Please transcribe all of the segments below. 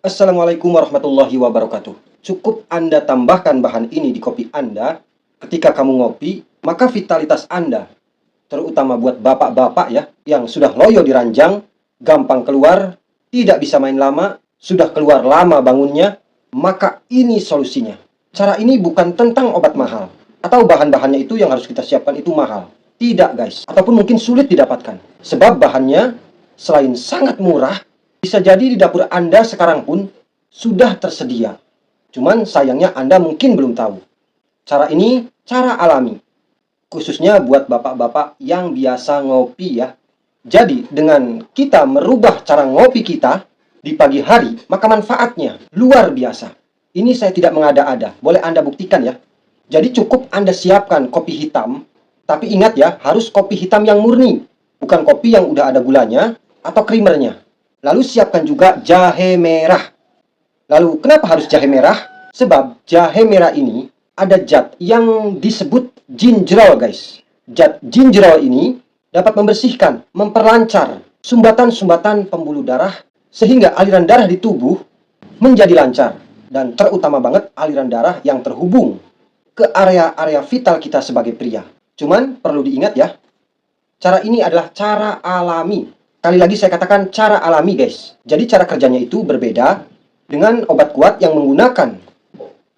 Assalamualaikum warahmatullahi wabarakatuh. Cukup Anda tambahkan bahan ini di kopi Anda ketika kamu ngopi, maka vitalitas Anda, terutama buat bapak-bapak ya, yang sudah loyo di ranjang, gampang keluar, tidak bisa main lama, sudah keluar lama bangunnya, maka ini solusinya. Cara ini bukan tentang obat mahal, atau bahan-bahannya itu yang harus kita siapkan itu mahal. Tidak guys, ataupun mungkin sulit didapatkan. Sebab bahannya selain sangat murah, bisa jadi di dapur Anda sekarang pun sudah tersedia. Cuman sayangnya Anda mungkin belum tahu. Cara ini cara alami. Khususnya buat bapak-bapak yang biasa ngopi ya. Jadi dengan kita merubah cara ngopi kita di pagi hari, maka manfaatnya luar biasa. Ini saya tidak mengada-ada. Boleh Anda buktikan ya. Jadi cukup Anda siapkan kopi hitam. Tapi ingat ya, harus kopi hitam yang murni. Bukan kopi yang udah ada gulanya atau creamernya. Lalu siapkan juga jahe merah. Lalu kenapa harus jahe merah? Sebab jahe merah ini ada zat yang disebut gingerol guys. Zat gingerol ini dapat membersihkan, memperlancar sumbatan-sumbatan pembuluh darah sehingga aliran darah di tubuh menjadi lancar. Dan terutama banget aliran darah yang terhubung ke area-area vital kita sebagai pria. Cuman perlu diingat ya, cara ini adalah cara alami. Kali lagi saya katakan cara alami guys. Jadi cara kerjanya itu berbeda dengan obat kuat yang menggunakan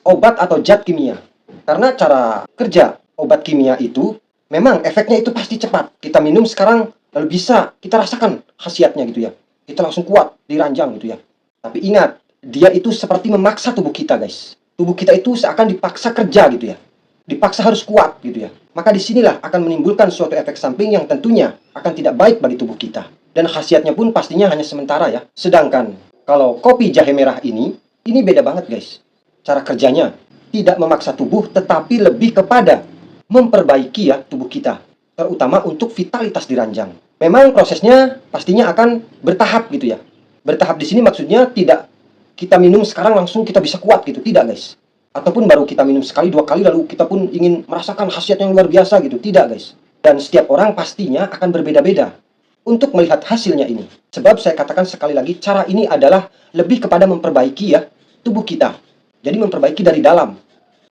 obat atau zat kimia. Karena cara kerja obat kimia itu memang efeknya itu pasti cepat. Kita minum sekarang lalu bisa kita rasakan khasiatnya gitu ya. Kita langsung kuat di ranjang gitu ya. Tapi ingat, dia itu seperti memaksa tubuh kita guys. Tubuh kita itu seakan dipaksa kerja gitu ya. Dipaksa harus kuat gitu ya. Maka disinilah akan menimbulkan suatu efek samping yang tentunya akan tidak baik bagi tubuh kita. Dan khasiatnya pun pastinya hanya sementara ya. Sedangkan kalau kopi jahe merah ini beda banget guys. Cara kerjanya tidak memaksa tubuh tetapi lebih kepada memperbaiki ya tubuh kita. Terutama untuk vitalitas di ranjang. Memang prosesnya pastinya akan bertahap gitu ya. Bertahap di sini maksudnya tidak kita minum sekarang langsung kita bisa kuat gitu. Tidak guys. Ataupun baru kita minum sekali, dua kali lalu kita pun ingin merasakan khasiat yang luar biasa gitu. Tidak guys. Dan setiap orang pastinya akan berbeda-beda untuk melihat hasilnya ini. Sebab saya katakan sekali lagi, cara ini adalah lebih kepada memperbaiki ya tubuh kita. Jadi memperbaiki dari dalam.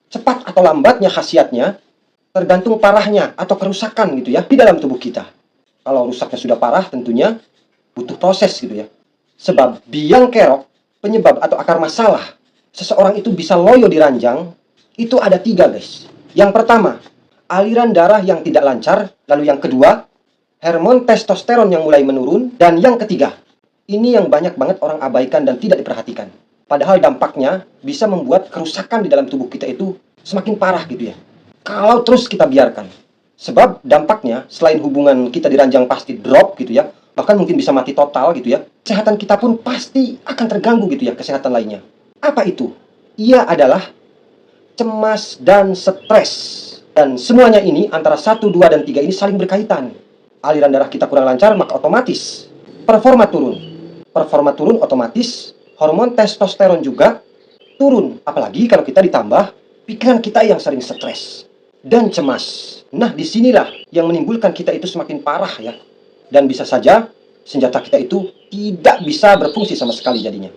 Cepat atau lambatnya khasiatnya tergantung parahnya atau kerusakan gitu ya di dalam tubuh kita. Kalau rusaknya sudah parah tentunya butuh proses gitu ya. Sebab biang kerok, penyebab atau akar masalah seseorang itu bisa loyo di ranjang itu ada 3 guys. Yang pertama, aliran darah yang tidak lancar. Lalu yang kedua, hormon testosteron yang mulai menurun. Dan yang ketiga, ini yang banyak banget orang abaikan dan tidak diperhatikan. Padahal dampaknya bisa membuat kerusakan di dalam tubuh kita itu semakin parah gitu ya. Kalau terus kita biarkan. Sebab dampaknya selain hubungan kita di ranjang pasti drop gitu ya. Bahkan mungkin bisa mati total gitu ya. Kesehatan kita pun pasti akan terganggu gitu ya, kesehatan lainnya. Apa itu? Ia adalah cemas dan stres. Dan semuanya ini antara 1, 2, dan 3 ini saling berkaitan. Aliran darah kita kurang lancar, maka otomatis performa turun. Performa turun otomatis hormon testosteron juga turun. Apalagi kalau kita ditambah pikiran kita yang sering stres dan cemas. Nah, disinilah yang menimbulkan kita itu semakin parah ya. Dan bisa saja senjata kita itu tidak bisa berfungsi sama sekali jadinya.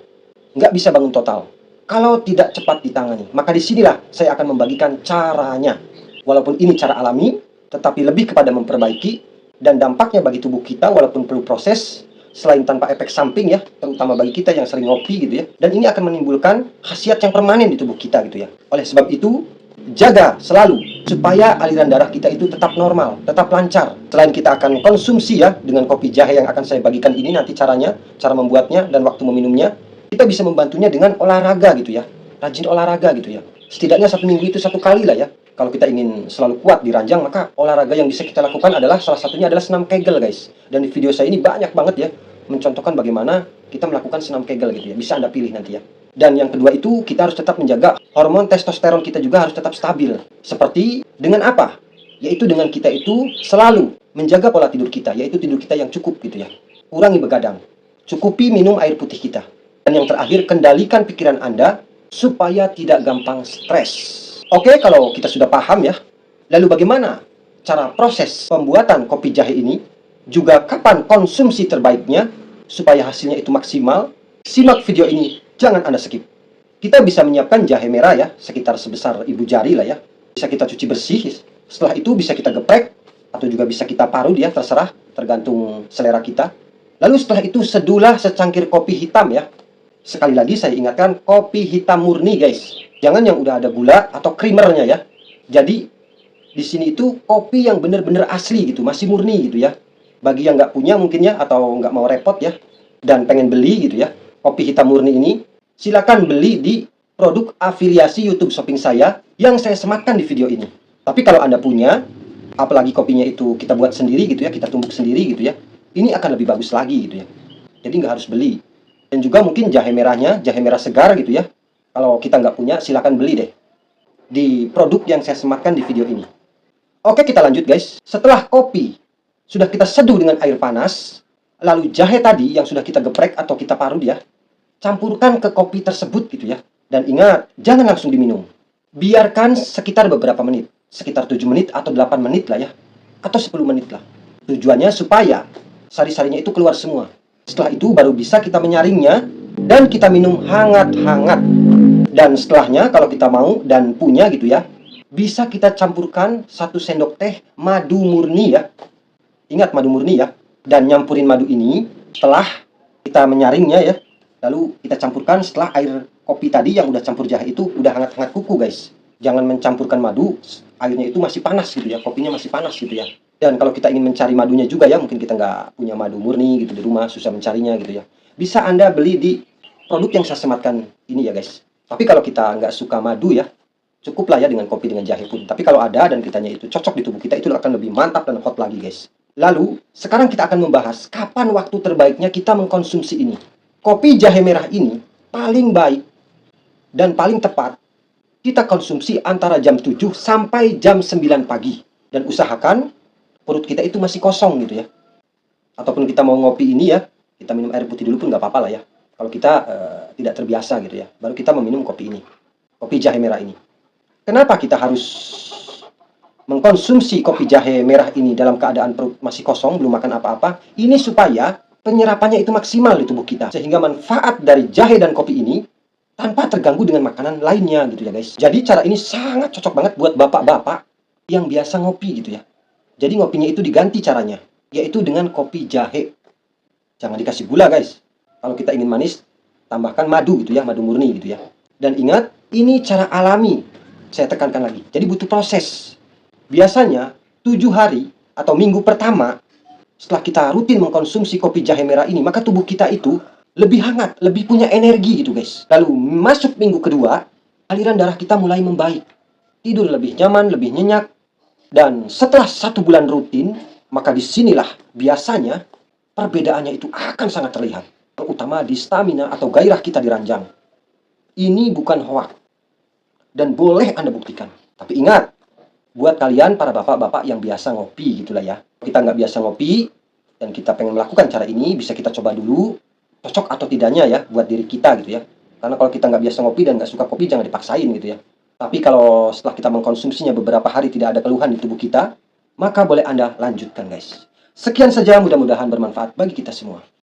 Nggak bisa bangun total. Kalau tidak cepat ditangani. Maka disinilah saya akan membagikan caranya. Walaupun ini cara alami, tetapi lebih kepada memperbaiki. Dan dampaknya bagi tubuh kita walaupun perlu proses, selain tanpa efek samping ya, terutama bagi kita yang sering ngopi gitu ya. Dan ini akan menimbulkan khasiat yang permanen di tubuh kita gitu ya. Oleh sebab itu, jaga selalu supaya aliran darah kita itu tetap normal, tetap lancar. Selain kita akan konsumsi ya dengan kopi jahe yang akan saya bagikan ini nanti caranya, cara membuatnya dan waktu meminumnya, kita bisa membantunya dengan olahraga gitu ya. Rajin olahraga gitu ya. Setidaknya 1 minggu itu 1 kali lah ya. Kalau kita ingin selalu kuat di ranjang, maka olahraga yang bisa kita lakukan adalah salah satunya adalah senam Kegel guys. Dan di video saya ini banyak banget ya mencontohkan bagaimana kita melakukan senam Kegel gitu ya. Bisa Anda pilih nanti ya. Dan yang kedua itu kita harus tetap menjaga hormon testosteron kita juga harus tetap stabil. Seperti dengan apa? Yaitu dengan kita itu selalu menjaga pola tidur kita, yaitu tidur kita yang cukup gitu ya. Kurangi begadang. Cukupi minum air putih kita. Dan yang terakhir, kendalikan pikiran Anda supaya tidak gampang stres. Oke, kalau kita sudah paham ya. Lalu bagaimana cara proses pembuatan kopi jahe ini? Juga kapan konsumsi terbaiknya supaya hasilnya itu maksimal? Simak video ini jangan Anda skip. Kita bisa menyiapkan jahe merah ya, sekitar sebesar ibu jari lah ya. Bisa kita cuci bersih, setelah itu bisa kita geprek, atau juga bisa kita parut ya, terserah, tergantung selera kita. Lalu setelah itu seduhlah secangkir kopi hitam ya. Sekali lagi saya ingatkan, kopi hitam murni guys. Jangan yang udah ada gula atau creamernya ya. Jadi di sini itu kopi yang benar-benar asli gitu, masih murni gitu ya. Bagi yang nggak punya mungkin ya, atau nggak mau repot ya, dan pengen beli gitu ya, kopi hitam murni ini, silakan beli di produk afiliasi YouTube Shopping saya yang saya sematkan di video ini. Tapi kalau Anda punya, apalagi kopinya itu kita buat sendiri gitu ya, kita tumbuk sendiri gitu ya, ini akan lebih bagus lagi gitu ya. Jadi nggak harus beli. Dan juga mungkin jahe merahnya, jahe merah segar gitu ya. Kalau kita nggak punya, silakan beli deh di produk yang saya sematkan di video ini. Oke, kita lanjut guys. Setelah kopi sudah kita seduh dengan air panas, lalu jahe tadi yang sudah kita geprek atau kita parut ya, campurkan ke kopi tersebut gitu ya. Dan ingat, jangan langsung diminum. Biarkan sekitar beberapa menit. Sekitar 7 menit atau 8 menit lah ya. Atau 10 menit lah. Tujuannya supaya sari-sarinya itu keluar semua. Setelah itu baru bisa kita menyaringnya dan kita minum hangat-hangat. Dan setelahnya kalau kita mau dan punya gitu ya, bisa kita campurkan 1 sendok teh madu murni ya. Ingat madu murni ya. Dan nyampurin madu ini setelah kita menyaringnya ya. Lalu kita campurkan setelah air kopi tadi yang udah campur jahe itu udah hangat-hangat kuku guys. Jangan mencampurkan madu, airnya itu masih panas gitu ya. Kopinya masih panas gitu ya. Dan kalau kita ingin mencari madunya juga ya, mungkin kita nggak punya madu murni gitu di rumah, susah mencarinya gitu ya. Bisa Anda beli di produk yang saya sematkan ini ya guys. Tapi kalau kita nggak suka madu ya, cukuplah ya dengan kopi dengan jahe pun. Tapi kalau ada dan kitanya itu cocok di tubuh kita, itu akan lebih mantap dan hot lagi guys. Lalu, sekarang kita akan membahas kapan waktu terbaiknya kita mengkonsumsi ini. Kopi jahe merah ini paling baik dan paling tepat kita konsumsi antara jam 7 sampai jam 9 pagi. Dan usahakan perut kita itu masih kosong gitu ya. Ataupun kita mau ngopi ini ya, kita minum air putih dulu pun nggak apa-apa lah ya. Kalau kita tidak terbiasa gitu ya, baru kita meminum kopi ini. Kopi jahe merah ini. Kenapa kita harus mengkonsumsi kopi jahe merah ini dalam keadaan perut masih kosong, belum makan apa-apa? Ini supaya penyerapannya itu maksimal di tubuh kita. Sehingga manfaat dari jahe dan kopi ini tanpa terganggu dengan makanan lainnya gitu ya guys. Jadi cara ini sangat cocok banget buat bapak-bapak yang biasa ngopi gitu ya. Jadi ngopinya itu diganti caranya, yaitu dengan kopi jahe. Jangan dikasih gula guys. Kalau kita ingin manis, tambahkan madu gitu ya, madu murni gitu ya. Dan ingat, ini cara alami. Saya tekankan lagi. Jadi butuh proses. Biasanya 7 hari atau minggu pertama setelah kita rutin mengkonsumsi kopi jahe merah ini, maka tubuh kita itu lebih hangat, lebih punya energi gitu guys. Lalu masuk minggu kedua, aliran darah kita mulai membaik. Tidur lebih nyaman, lebih nyenyak. Dan setelah 1 bulan rutin, maka disinilah biasanya perbedaannya itu akan sangat terlihat. Terutama di stamina atau gairah kita diranjang. Ini bukan hoak. Dan boleh Anda buktikan. Tapi ingat, buat kalian para bapak-bapak yang biasa ngopi gitulah ya. Kita nggak biasa ngopi dan kita pengen melakukan cara ini, bisa kita coba dulu cocok atau tidaknya ya buat diri kita gitu ya. Karena kalau kita nggak biasa ngopi dan nggak suka kopi, jangan dipaksain gitu ya. Tapi kalau setelah kita mengkonsumsinya beberapa hari tidak ada keluhan di tubuh kita, maka boleh Anda lanjutkan guys. Sekian saja, mudah-mudahan bermanfaat bagi kita semua.